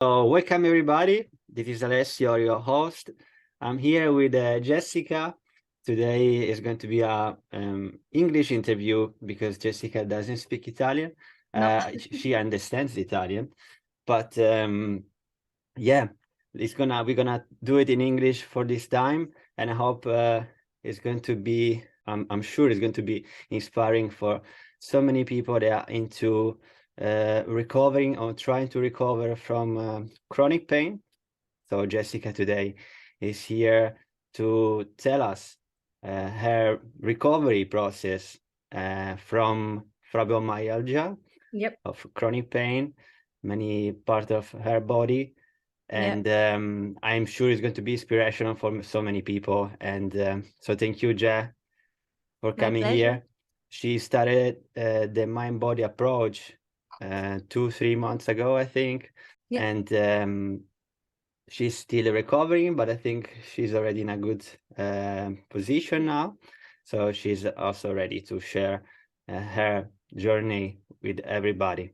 So welcome everybody. This is Alessio, your host. I'm here with Jessica. Today is going to be a English interview because Jessica doesn't speak Italian. No. She understands Italian, but yeah, we're gonna do it in English for this time, and I hope it's going to be. I'm sure it's going to be inspiring for so many people that are into recovering or trying to recover from chronic pain. So Jessica today is here to tell us her recovery process from fibromyalgia, Yep. of chronic pain, many part of her body. Yeah. And I'm sure it's going to be inspirational for so many people. And so thank you, Je, for My coming pleasure. here. She started the mind body approach 2-3 months ago, I think. Yeah. And she's still recovering, but I think she's already in a good position now. So she's also ready to share her journey with everybody.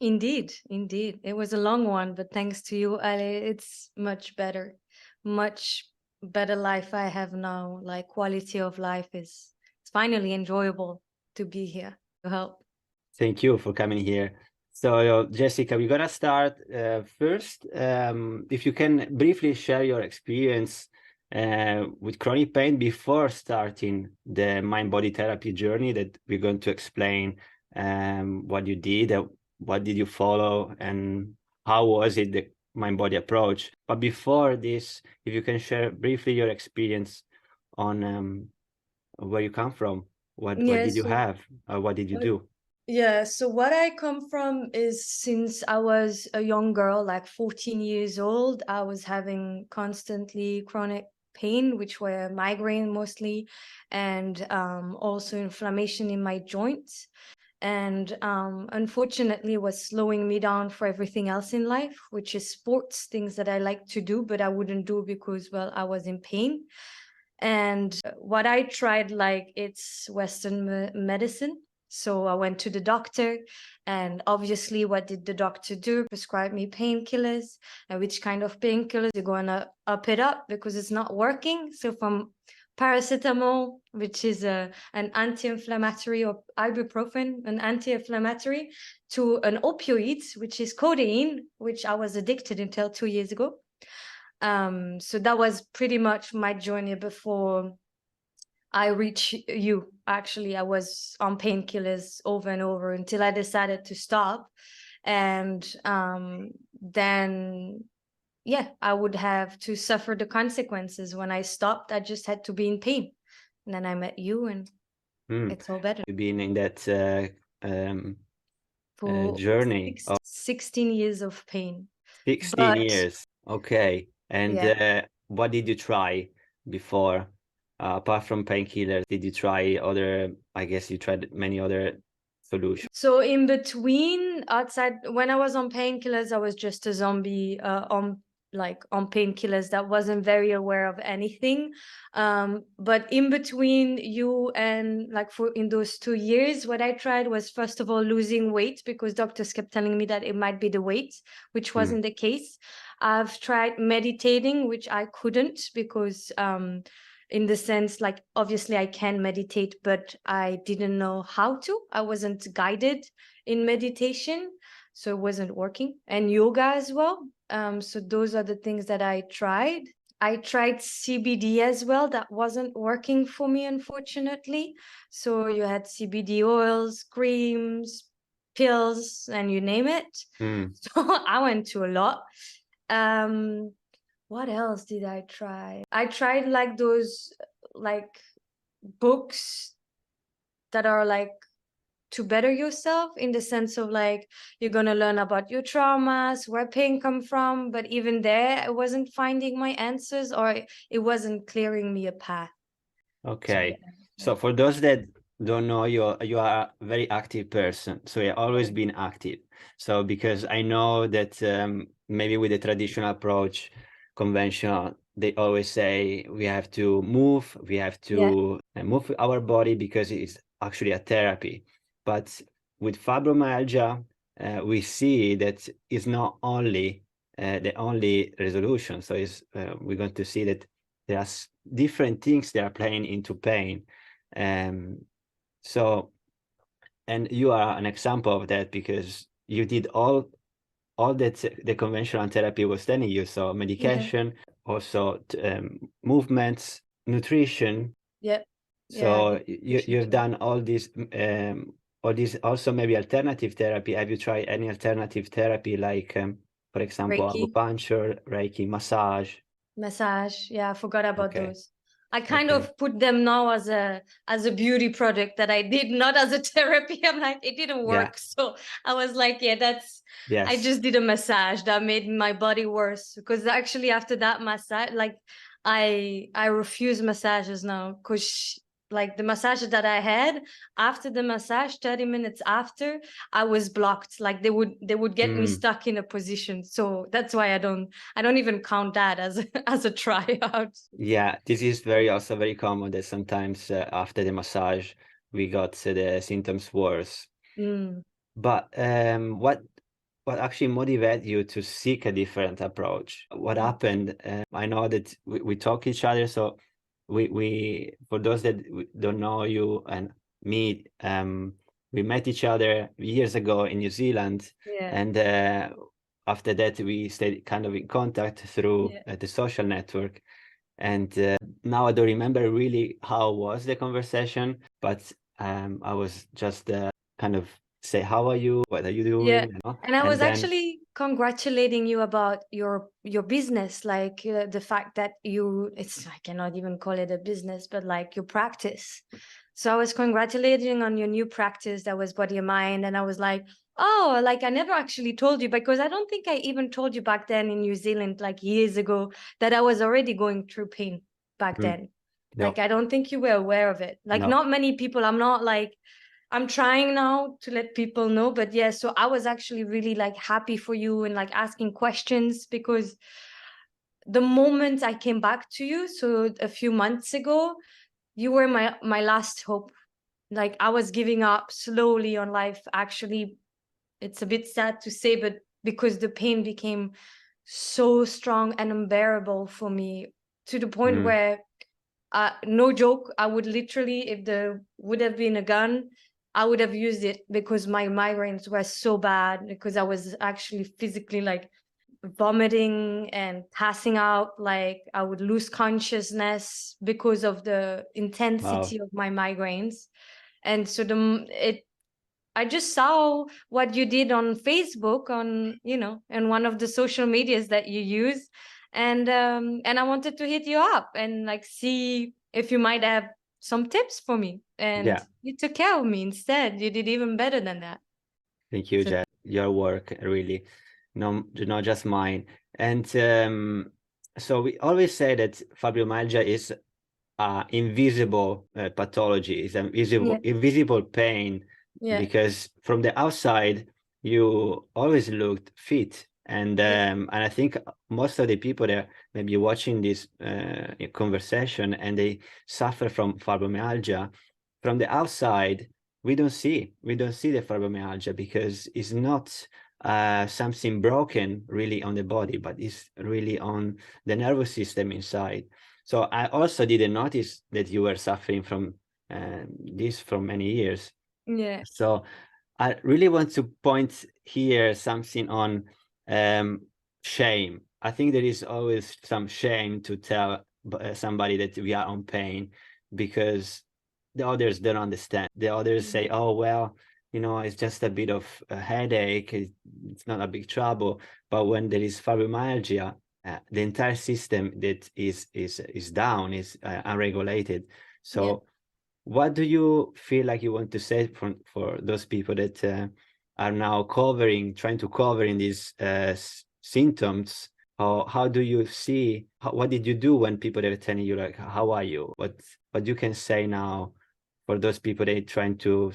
Indeed. It was a long one, but thanks to you, Ali, it's much better. Much better life I have now. Like quality of life it's finally enjoyable to be here to help. Thank you for coming here. So, Jessica, we're gonna start first. If you can briefly share your experience with chronic pain before starting the mind-body therapy journey that we're going to explain what you did, what did you follow, and how was it the mind-body approach. But before this, if you can share briefly your experience on where you come from, what Yeah, did you so have, what did you do? yeah, so what I come from is since I was a young girl, like 14 years old, I was having constantly chronic pain, which were migraine mostly, and also inflammation in my joints. And unfortunately was slowing me down for everything else in life, which is sports, things that I like to do, but I wouldn't do because, well, I was in pain. And what I tried, like, it's Western medicine. So I went to the doctor, and obviously, what did the doctor do? Prescribe me painkillers. And which kind of painkillers? You're going to up it up because it's not working. So from paracetamol, which is an anti-inflammatory, or ibuprofen, an anti-inflammatory, to an opioid, which is codeine, which I was addicted until 2 years ago. So that was pretty much my journey before I reached you. Actually, I was on painkillers over and over until I decided to stop. And then, yeah, I would have to suffer the consequences. When I stopped, I just had to be in pain. And then I met you, and it's all better. You've been in that For journey of 16 years of pain. 16 But years. Okay. And yeah. what did you try before? Apart from painkillers, did you try other, I guess you tried many other solutions. So in between, outside, when I was on painkillers, I was just a zombie on painkillers that wasn't very aware of anything. But in between you and in those 2 years, what I tried was first of all losing weight, because doctors kept telling me that it might be the weight, which wasn't the case. I've tried meditating, which I couldn't because in the sense, like, obviously I can meditate, but I didn't know how to. I wasn't guided in meditation, so it wasn't working. And yoga as well. So those are the things that I tried. I tried CBD as well. That wasn't working for me, unfortunately. So you had CBD oils, creams, pills, and you name it. So I went to a lot. What else did I try? I tried like those books that are like to better yourself, in the sense of like you're gonna learn about your traumas, where pain come from, but even there I wasn't finding my answers, or it wasn't clearing me a path. Okay. So for those that don't know, you are a very active person. So you've always been active. So because I know that maybe with the traditional approach, conventional, they always say we have to move, we have to move our body because it's actually a therapy. But with fibromyalgia, we see that it's not only the only resolution. So we're going to see that there are different things that are playing into pain. So, and you are an example of that, because you did all that the conventional therapy was telling you. So medication, also movements, nutrition. Yeah. So Yeah, you've done all these also maybe alternative therapy. Have you tried any alternative therapy, like for example Reiki, acupuncture, Reiki, massage? massage. Yeah, I forgot about Okay. those. I kind Okay. of put them now as a beauty project that I did, not as a therapy. I'm like, it didn't Yeah. work. So I was like, yeah, I Yes. just did a massage that made my body worse. Because actually after that massage, like I refuse massages now, because like the massage that I had, after the massage, 30 minutes after, I was blocked. Like they would get me stuck in a position. So that's why I don't even count that as as a tryout. Yeah, this is also very common, that sometimes after the massage we got the symptoms worse. But what actually motivated you to seek a different approach? What happened? I know that we talk each other, so we for those that don't know you and me, we met each other years ago in New Zealand, Yeah. and after that we stayed kind of in contact through the social network. And now I don't remember really how was the conversation, but I was just kind of say, how are you? What are you doing? You know? And I was then actually congratulating you about your business, like the fact that I cannot even call it a business, but like your practice. So I was congratulating on your new practice that was body and mind. And I was like, oh, like I never actually told you, because I don't think I even told you back then in New Zealand, like years ago, that I was already going through pain back then. No. Like, I don't think you were aware of it. Like, No. not many people, I'm trying now to let people know, but yeah, so I was actually really like happy for you and like asking questions, because the moment I came back to you, so a few months ago, you were my last hope. Like, I was giving up slowly on life. Actually, it's a bit sad to say, but because the pain became so strong and unbearable for me, to the point where no joke, I would literally, if there would have been a gun, I would have used it, because my migraines were so bad, because I was actually physically like vomiting and passing out. Like, I would lose consciousness because of the intensity of my migraines. And so I just saw what you did on Facebook, on, and one of the social medias that you use. And I wanted to hit you up and like see if you might have some tips for me. And you took care of me instead. You did even better than that. Thank you, Jess. Your work, really, not just mine. And so we always say that fibromyalgia is invisible pathology, is invisible pain, because from the outside you always looked fit. And I think most of the people that may be watching this conversation and they suffer from fibromyalgia, from the outside we don't see the fibromyalgia, because it's not something broken really on the body, but it's really on the nervous system inside. So I also didn't notice that you were suffering from this for many years. So I really want to point here something on shame. I think there is always some shame to tell somebody that we are on pain, because the others don't understand. The others say, oh, well, it's just a bit of a headache. It's not a big trouble. But when there is fibromyalgia, the entire system that is down, is unregulated. So what do you feel like you want to say for those people that are now trying to cover in these symptoms? How do you see, what did you do when people are telling you, like, how are you? What you can say now for those people that are trying to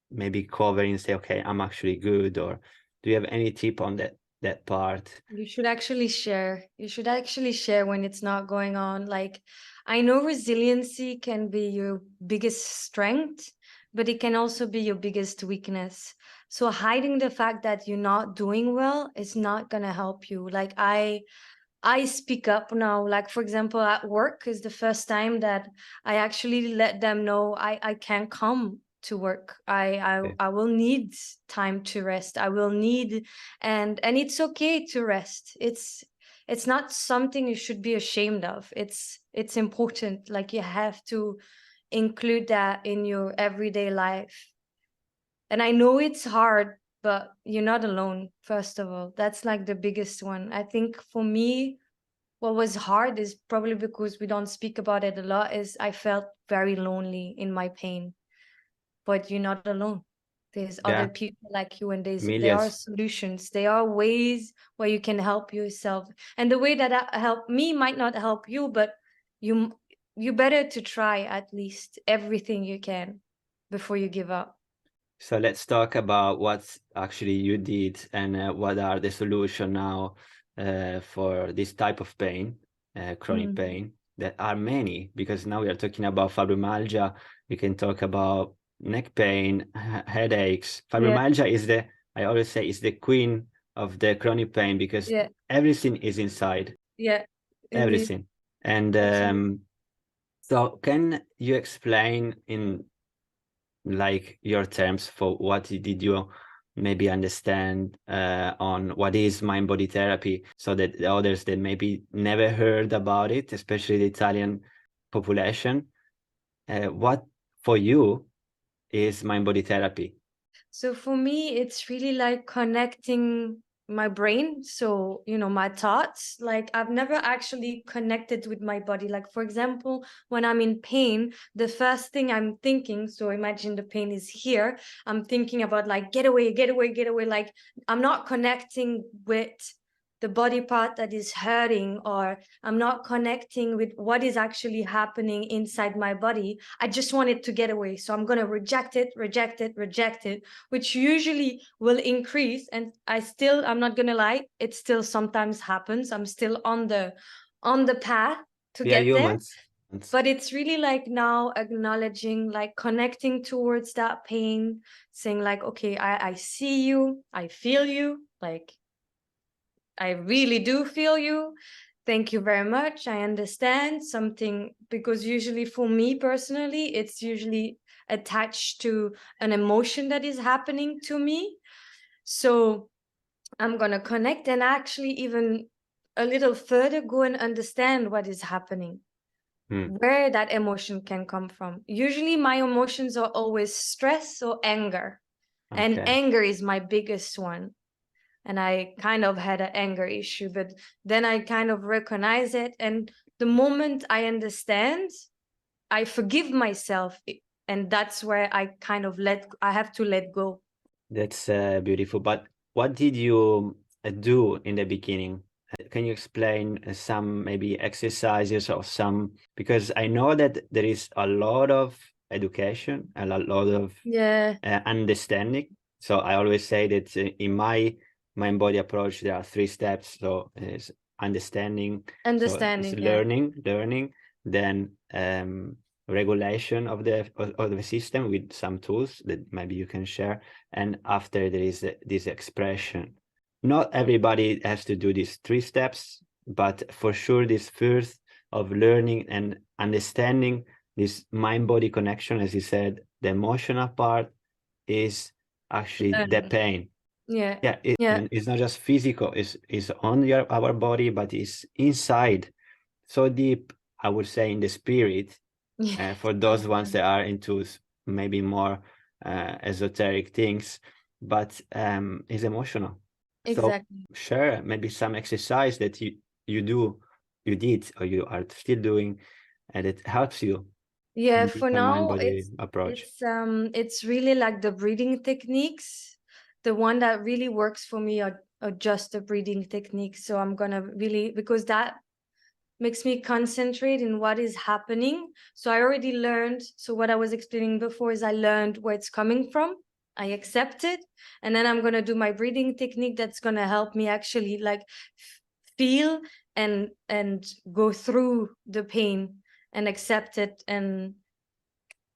maybe cover and say, okay, I'm actually good? Or do you have any tip on that part? You should actually share. You should actually share when it's not going on. Like, I know resiliency can be your biggest strength, but it can also be your biggest weakness. So hiding the fact that you're not doing well is not gonna help you. Like I speak up now. Like for example, at work is the first time that I actually let them know I can't come to work. Okay. I will need time to rest. I will need, and it's okay to rest. It's not something you should be ashamed of. It's important. Like you have to include that in your everyday life. And I know it's hard, but you're not alone, first of all. That's like the biggest one. I think for me, what was hard is probably because we don't speak about it a lot, is I felt very lonely in my pain. But you're not alone. There's other Yeah, people like you, and there are millions. solutions. There are ways where you can help yourself. And the way that helped me might not help you, but you better to try at least everything you can before you give up. So let's talk about what actually you did and what are the solution now for this type of pain, chronic Mm. pain. There are many, because now we are talking about fibromyalgia. We can talk about neck pain, headaches. Yeah, Fibromyalgia is I always say, is the queen of the chronic pain, because yeah, everything is inside, yeah, indeed. everything. And Absolutely. so can you explain in like your terms for what did you maybe understand on what is mind body therapy, so that the others that maybe never heard about it, especially the Italian population, what for you is mind body therapy? So for me, it's really like connecting my brain. So, my thoughts, like I've never actually connected with my body. Like, for example, when I'm in pain, the first thing I'm thinking, so imagine the pain is here, I'm thinking about like, get away, get away, get away. Like, I'm not connecting with the body part that is hurting, or I'm not connecting with what is actually happening inside my body. I just want it to get away. So I'm going to reject it, reject it, reject it, which usually will increase. And I'm not gonna lie, it still sometimes happens. I'm still on the path to We are get there. humans. But it's really like now acknowledging, like connecting towards that pain, saying like, okay, I see you, I feel you, like I really do feel you. Thank you very much. I understand something, because usually for me personally, it's usually attached to an emotion that is happening to me. So I'm going to connect and actually even a little further go and understand what is happening, Hmm. where that emotion can come from. Usually my emotions are always stress or anger. And Okay, anger is my biggest one. And I kind of had an anger issue, but then I kind of recognize it. And the moment I understand, I forgive myself. And that's where I kind of I have to let go. that's beautiful. But what did you do in the beginning? Can you explain some maybe exercises or some, because I know that there is a lot of education and a lot of Yeah, understanding. So I always say that in my mind body approach, there are 3 steps. So it's understanding, so it's understanding. Yeah, learning, then regulation of the system with some tools that maybe you can share, and after there is this expression. Not everybody has to do these 3 steps, but for sure this first of learning and understanding this mind body connection, as you said, the emotional part is actually the learning. pain. Yeah, Yeah, yeah, and it's not just physical, it's on our body, but it's inside, so deep, I would say, in the spirit, yeah. for those ones that are into maybe more esoteric things, but it's emotional. So Exactly. share maybe some exercise that you did, or you are still doing, and it helps you Yeah, in this for mind now body approach. it's really like the breathing techniques. The one that really works for me are just the breathing techniques. So I'm gonna really, because that makes me concentrate in what is happening. So I already learned. So what I was explaining before is I learned where it's coming from. I accept it. And then I'm gonna do my breathing technique that's gonna help me actually like feel and go through the pain and accept it, and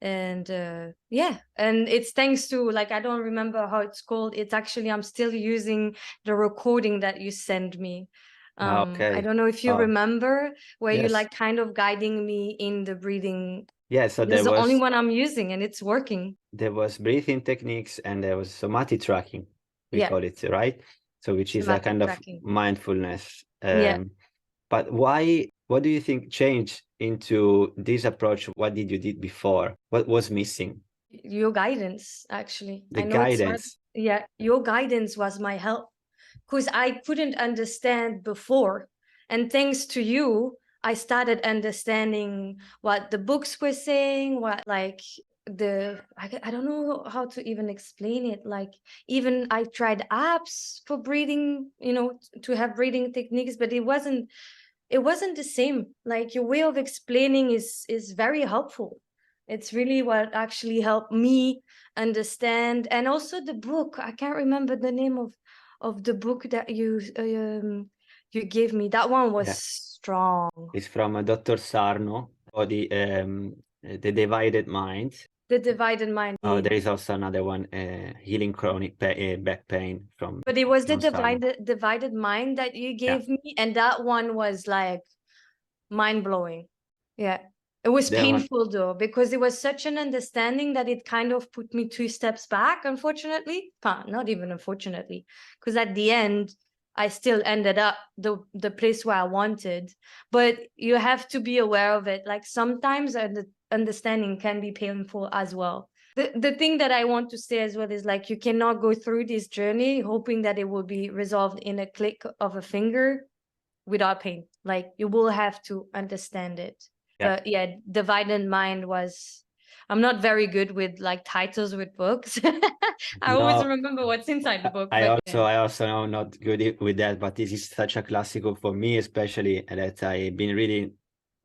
And yeah, and it's thanks to, like, I don't remember how it's called. It's actually, I'm still using the recording that you sent me. I don't know if you remember, where you like kind of guiding me in the breathing. Yeah, so It's the only one I'm using, and it's working. There was breathing techniques, and there was somatic tracking, we call it, right? So which is a kind of mindfulness. But what do you think changed into this approach? What did you did before? What was missing? Your guidance, actually. The I know guidance. It's hard. Yeah, your guidance was my help, because I couldn't understand before. And thanks to you, I started understanding what the books were saying, what like I don't know how to even explain it. Like, even I tried apps for breathing, to have breathing techniques, but it wasn't the same. Like, your way of explaining is very helpful. It's really what actually helped me understand. And also the book, I can't remember the name of the book that you gave me. That one was strong. It's from Dr. Sarno, or the Divided Mind. The Divided Mind. Oh, there is also another one, Healing Chronic Back Pain from. But it was the Divided Mind that you gave me, and that one was like mind blowing. Yeah. It was painful though, because it was such an understanding that it kind of put me 2 steps back, unfortunately. Not even unfortunately, because at the end, I still ended up the place where I wanted. But you have to be aware of it. Like, sometimes the understanding can be painful as well. The thing that I want to say as well is, like, you cannot go through this journey hoping that it will be resolved in a click of a finger without pain. Like, you will have to understand it. But yeah, Divided Mind was, I'm not very good with like titles with books. I always remember what's inside the book. I also am not good with that, but this is such a classical for me, especially that I've been reading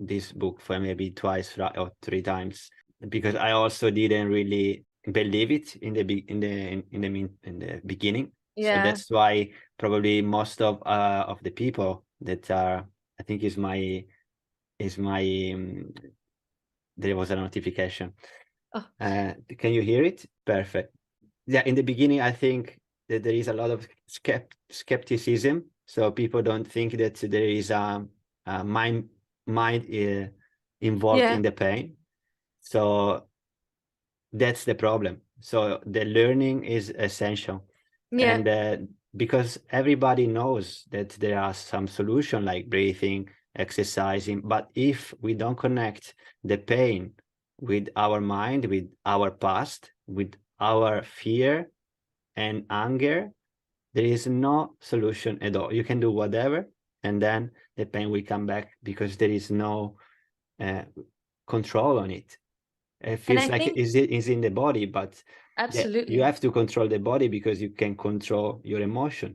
this book for maybe twice or 3 times, because I also didn't really believe it in the beginning. So that's why probably most of the people that are, I think there was a notification. Can you hear it? Perfect. Yeah, in the beginning, I think that there is a lot of skepticism. So people don't think that there is a mind involved in the pain. So that's the problem. So the learning is essential. And because everybody knows that there are some solutions like breathing, exercising, but if we don't connect the pain with our mind, with our past, with our fear and anger, there is no solution at all. You can do whatever, and then the pain will come back because there is no control on it. It feels like it's in the body, but absolutely, you have to control the body because you can control your emotion.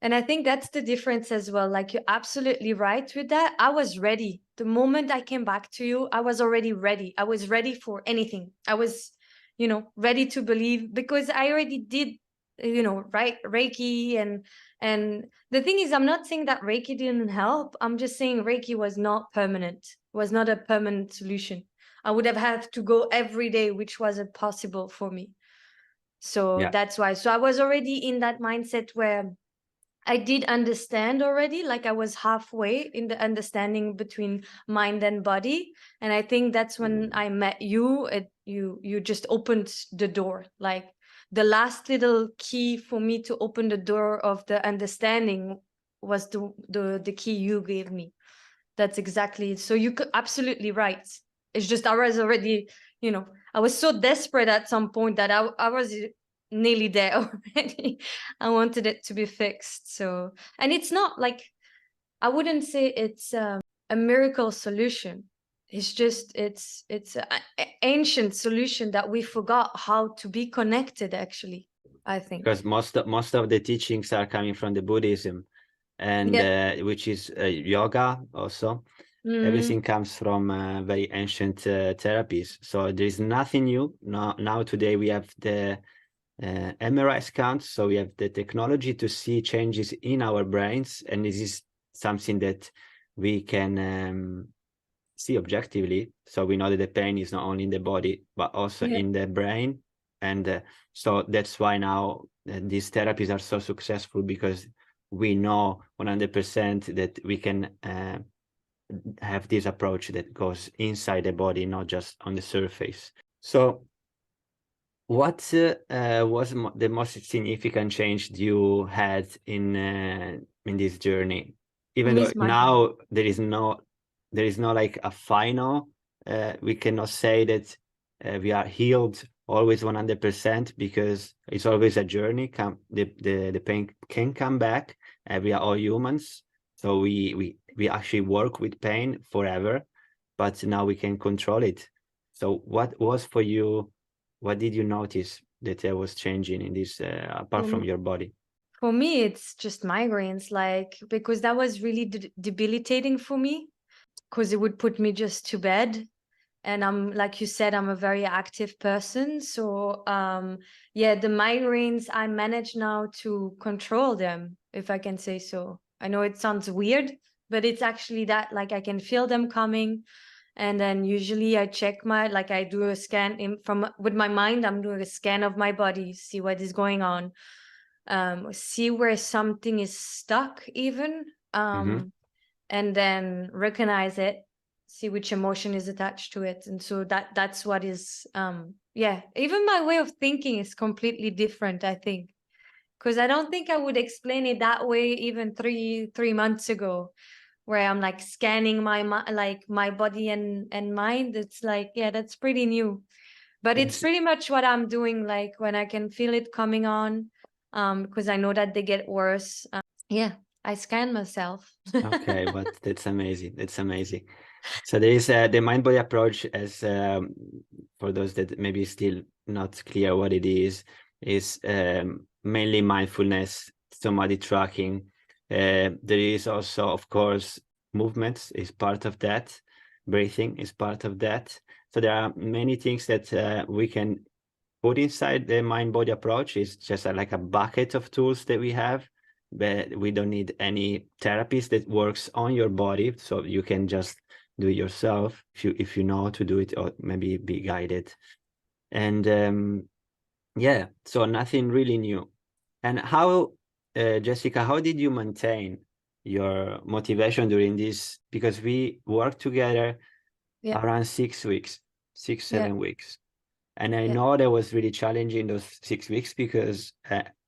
And I think that's the difference as well. Like, you're absolutely right with that. I was ready. The moment I came back to you, I was already ready. I was ready for anything. I was, ready to believe, because I already did, Reiki. And the thing is, I'm not saying that Reiki didn't help. I'm just saying Reiki was not permanent, was not a permanent solution. I would have had to go every day, which wasn't possible for me. So that's why. So I was already in that mindset where I did understand already, like I was halfway in the understanding between mind and body. And I think that's when I met you. You just opened the door. Like, the last little key for me to open the door of the understanding was the key you gave me. That's exactly it. So you could absolutely right. It's just I was already, I was so desperate at some point that I was nearly there already. I wanted it to be fixed. So, and it's not like, I wouldn't say it's a miracle solution. It's just, it's an ancient solution that we forgot how to be connected, actually, I think. Because most of the teachings are coming from the Buddhism, and which is yoga also. Everything comes from very ancient therapies. So there is nothing new. Now today we have the MRI scans, so we have the technology to see changes in our brains, and this is something that we can see objectively. So we know that the pain is not only in the body, but also in the brain. And so that's why now these therapies are so successful, because we know 100% that we can have this approach that goes inside the body, not just on the surface. So what was the most significant change you had in this journey? Even though now there is no like a final, we cannot say that we are healed always 100%, because it's always a journey. The pain can come back. We are all humans, so we actually work with pain forever, but now we can control it. So what was for you? What did you notice that there was changing in this, apart from your body? For me, it's just migraines, like, because that was really debilitating for me, because it would put me just to bed. And I'm, like you said, I'm a very active person. So yeah, the migraines, I manage now to control them, if I can say so. I know it sounds weird, but it's actually that, like, I can feel them coming. And then usually I check like I do a scan with my mind, I'm doing a scan of my body, see what is going on, see where something is stuck even, and then recognize it, see which emotion is attached to it. And so that's what is, yeah, even my way of thinking is completely different, I think, because I don't think I would explain it that way even three months ago, where I'm like scanning my body and mind. It's like, yeah, that's pretty new, but it's pretty much what I'm doing, like when I can feel it coming on, because I know that they get worse. Yeah, I scan myself. Okay, but that's amazing. That's amazing. So there is the mind body approach, as for those that maybe still not clear what it is mainly mindfulness, somatic tracking. There is also, of course, movements is part of that. Breathing is part of that. So there are many things that we can put inside the mind body approach. It's just like a bucket of tools that we have, but we don't need any therapist that works on your body. So you can just do it yourself if you know how to do it, or maybe be guided. And yeah, so nothing really new. And how, Jessica, how did you maintain your motivation during this? Because we worked together around 6 weeks, 7 weeks. And I know that was really challenging those 6 weeks, because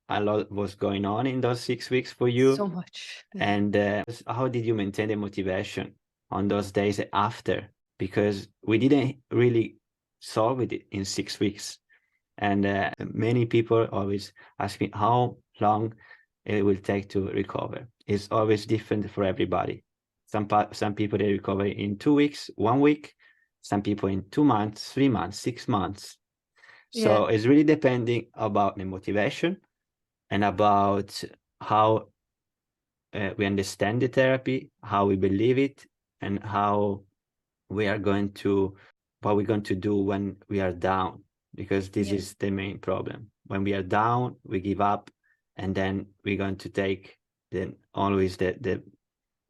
a lot was going on in those 6 weeks for you. So much. And how did you maintain the motivation on those days after? Because we didn't really solve it in 6 weeks. And many people always ask me how long it will take to recover. It's always different for everybody. Some people, they recover in 2 weeks, 1 week. Some people in 2 months, 3 months, 6 months. So it's really depending about the motivation and about how we understand the therapy, how we believe it, and how we are going to, what we're going to do when we are down, because this is the main problem. When we are down, we give up, and then we're going to take always the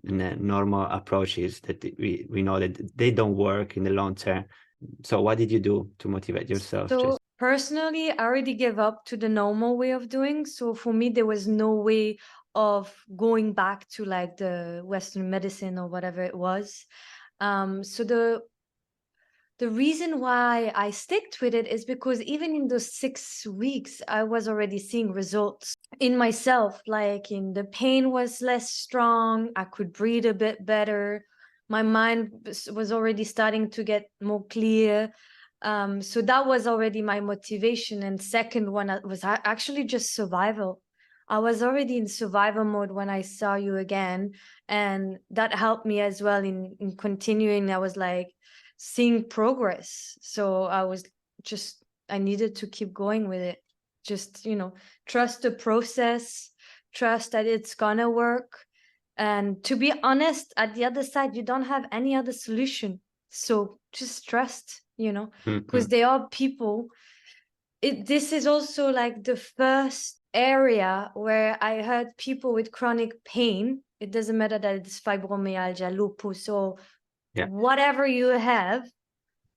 normal approaches that we know that they don't work in the long term. So what did you do to motivate yourself? So personally, I already gave up to the normal way of doing. So for me, there was no way of going back to like the Western medicine or whatever it was. So the reason why I sticked with it is because even in those 6 weeks, I was already seeing results in myself. Like the pain was less strong. I could breathe a bit better. My mind was already starting to get more clear. So that was already my motivation. And second one was actually just survival. I was already in survival mode when I saw you again. And that helped me as well in continuing. I was like, seeing progress. So I needed to keep going with it. Just, trust the process, trust that it's gonna work. And to be honest, at the other side, you don't have any other solution. So just trust, because there are people. This is also like the first area where I heard people with chronic pain. It doesn't matter that it's fibromyalgia, lupus, or Yeah. Whatever you have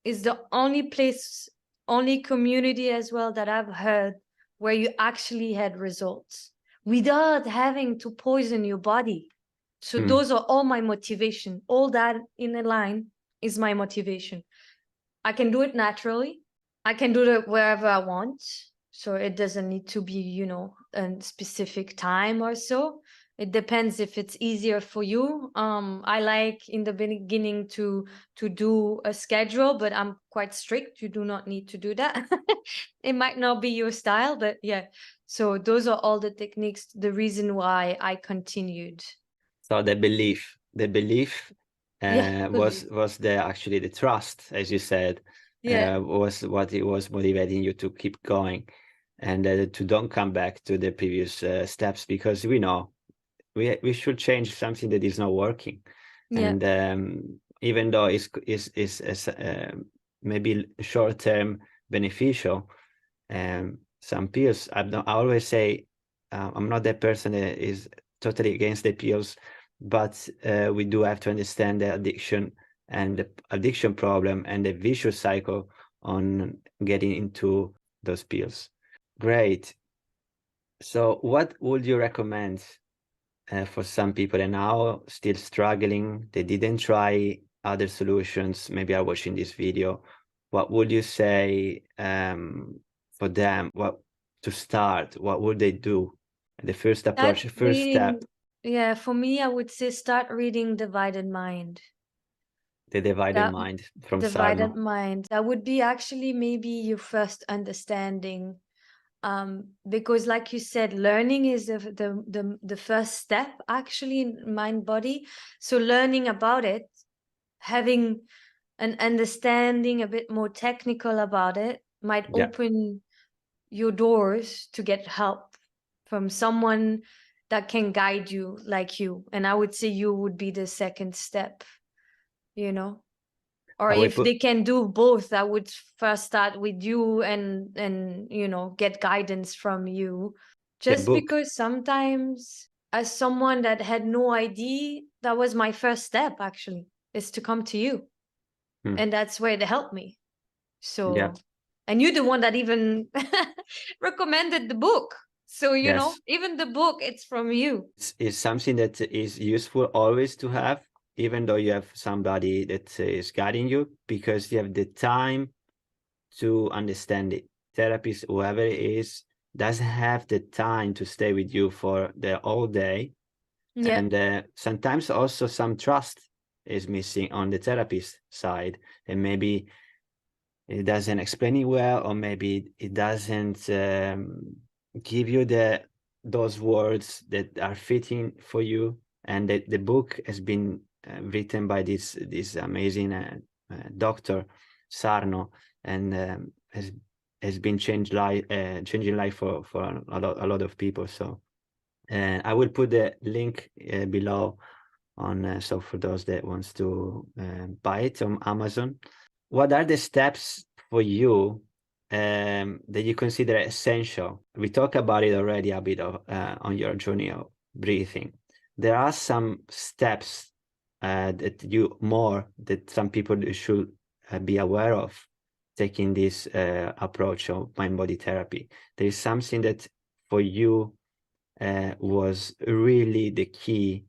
is the only place, only community as well that I've heard where you actually had results without having to poison your body. So those are all my motivation. All that in a line is my motivation. I can do it naturally. I can do it wherever I want. So it doesn't need to be, you know, a specific time or so. It depends if it's easier for you. I like in the beginning to do a schedule, but I'm quite strict. You do not need to do that. It might not be your style, but yeah. So those are all the techniques, the reason why I continued. So the belief Yeah, was the actually the trust, as you said, yeah, was what it was motivating you to keep going, and to don't come back to the previous steps, because we know we should change something that is not working. yeah. And even though it's maybe short term beneficial, some pills, I always say, I'm not that person that is totally against the pills, but we do have to understand the addiction and the addiction problem and the vicious cycle on getting into those pills. Great. So what would you recommend for some people that are now still struggling? They didn't try other solutions, maybe are watching this video. What would you say for them? What to start? What would they do? The first approach, Start first step, yeah, for me, I would say start reading Divided Mind. the divided That mind from Divided Sarno. Mind. That would be actually maybe your first understanding. Because like you said, learning is the first step actually in mind body. So learning about it, having an understanding a bit more technical about it might Yeah, open your doors to get help from someone that can guide you like you. And I would say you would be the second step, you know. Or I will if put they can do both, I would first start with you and you know, get guidance from you. the Just book. because sometimes as someone that had no idea, that was my first step actually, is to come to you. And that's where they helped me. Yeah, So, and you're the one that even recommended the book. So, you know, yes. even the book, it's from you. It's something that is useful always to have, even though you have somebody that is guiding you, because you have the time to understand it. Therapist, whoever it is, doesn't have the time to stay with you for the whole day. Yeah. And sometimes also some trust is missing on the therapist side, and maybe it doesn't explain it well, or maybe it doesn't give you those words that are fitting for you. And the book has been written by this amazing doctor Sarno, and has been changing life for a lot of people. So I will put the link below on so for those that wants to buy it on Amazon. What are the steps for you that you consider essential? We talked about it already a bit of on your journey of breathing. There are some steps that some people should be aware of taking this approach of mind body therapy. There is something that for you was really the key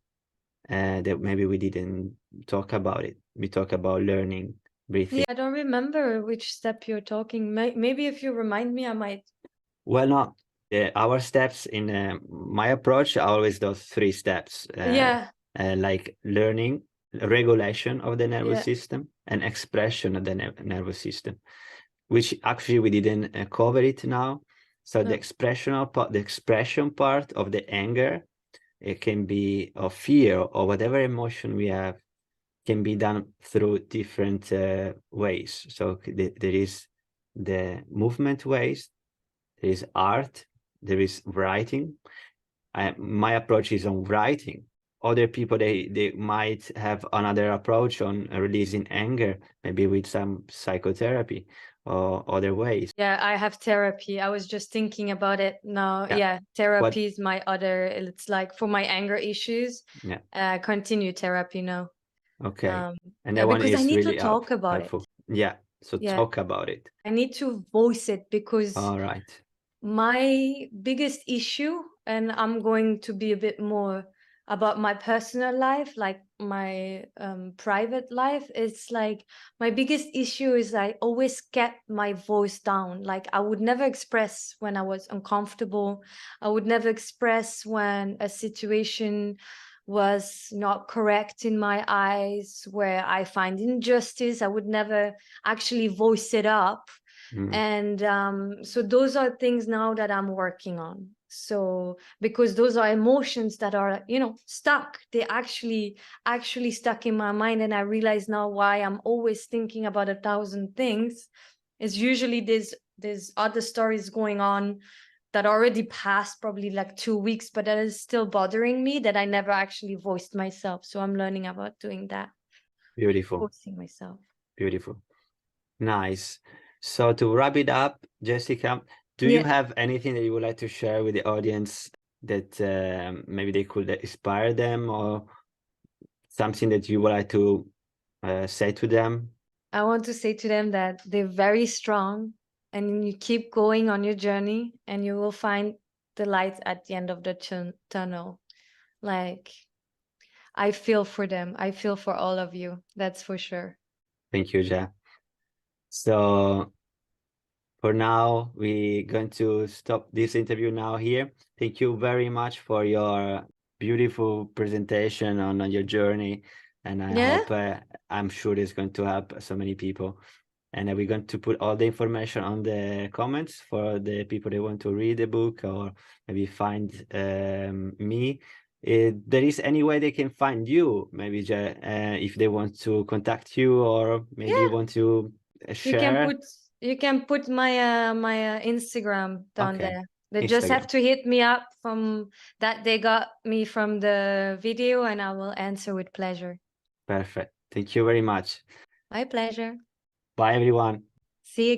that maybe we didn't talk about it. We talk about learning, breathing. Yeah, I don't remember which step you're talking. Maybe if you remind me, I might. Well, no, our steps in my approach are always those three steps, Yeah, like learning, regulation of the nervous yeah. system, and expression of the nervous system, which actually we didn't cover it now. So No. the expression part of the anger, it can be of fear or whatever emotion we have, can be done through different ways. So there is the movement ways, there is art, there is writing. My approach is on writing. Other people, they might have another approach on releasing anger, maybe with some psychotherapy or other ways. Yeah, I have therapy. I was just thinking about it now. Yeah. Yeah, What? therapy is my other, it's like for my anger issues. Yeah. Continue therapy now. Okay. And Yeah, that one because I is need to really talk about helpful. it. Yeah. So Yeah, talk about it. I need to voice it because All right. my biggest issue, and I'm going to be a bit more about my personal life, like my private life, it's like my biggest issue is I always kept my voice down. Like I would never express when I was uncomfortable. I would never express when a situation was not correct in my eyes, where I find injustice. I would never actually voice it up. And so those are things now that I'm working on. So because those are emotions that are, you know, stuck, they actually stuck in my mind. And I realize now why I'm always thinking about 1,000 things is usually there's other stories going on that already passed probably like 2 weeks, but that is still bothering me that I never actually voiced myself. So I'm learning about doing that. Beautiful. Voicing myself. Beautiful. Nice. So to wrap it up, Jessica, do you have anything that you would like to share with the audience that maybe they could inspire them, or something that you would like to say to them? I want to say to them that they're very strong, and you keep going on your journey and you will find the light at the end of the tunnel. Like, I feel for them. I feel for all of you. That's for sure. Thank you, Ja. So for now, we're going to stop this interview now here. Thank you very much for your beautiful presentation on your journey. And I hope, I'm sure it's going to help so many people. And we're going to put all the information on the comments for the people that want to read the book or maybe find me. If there is any way they can find you, maybe if they want to contact you, or maybe you want to share. You can put my my Instagram down there. They just have Instagram. to hit me up from that they got me from the video, and I will answer with pleasure. Perfect. Thank you very much. My pleasure. Bye, everyone. See you guys.